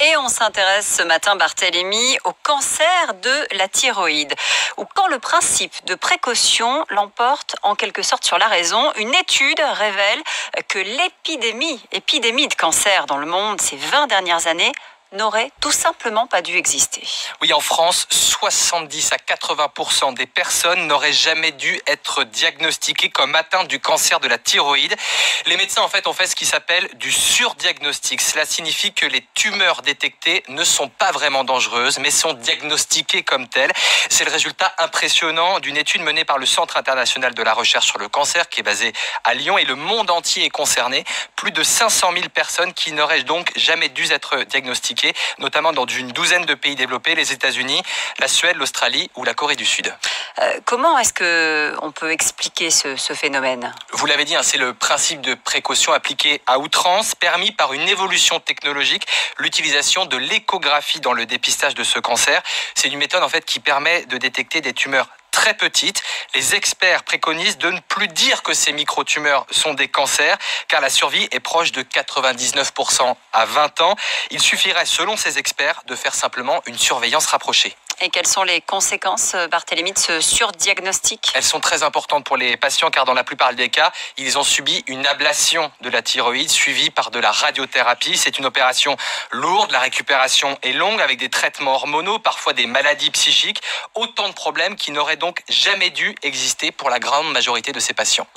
Et on s'intéresse ce matin, Barthélémy, au cancer de la thyroïde, ou quand le principe de précaution l'emporte en quelque sorte sur la raison. Une étude révèle que l'épidémie de cancer dans le monde ces 20 dernières années n'aurait tout simplement pas dû exister. Oui, en France, 70 à 80% des personnes n'auraient jamais dû être diagnostiquées comme atteintes du cancer de la thyroïde. Les médecins, en fait, ont fait ce qui s'appelle du surdiagnostic. Cela signifie que les tumeurs détectées ne sont pas vraiment dangereuses, mais sont diagnostiquées comme telles. C'est le résultat impressionnant d'une étude menée par le Centre international de la recherche sur le cancer, qui est basé à Lyon, et le monde entier est concerné. Plus de 500 000 personnes qui n'auraient donc jamais dû être diagnostiquées, notamment dans une douzaine de pays développés, les États-Unis, la Suède, l'Australie ou la Corée du Sud. Comment est-ce qu'on peut expliquer ce phénomène ? Vous l'avez dit, c'est le principe de précaution appliqué à outrance, permis par une évolution technologique, l'utilisation de l'échographie dans le dépistage de ce cancer. C'est une méthode en fait qui permet de détecter des tumeurs très petites. Les experts préconisent de ne plus dire que ces microtumeurs sont des cancers, car la survie est proche de 99% à 20 ans. Il suffirait, selon ces experts, de faire simplement une surveillance rapprochée. Et quelles sont les conséquences, Barthélémy, de ce surdiagnostic ? Elles sont très importantes pour les patients, car dans la plupart des cas, ils ont subi une ablation de la thyroïde suivie par de la radiothérapie. C'est une opération lourde, la récupération est longue, avec des traitements hormonaux, parfois des maladies psychiques. Autant de problèmes qui n'auraient donc jamais dû exister pour la grande majorité de ces patients.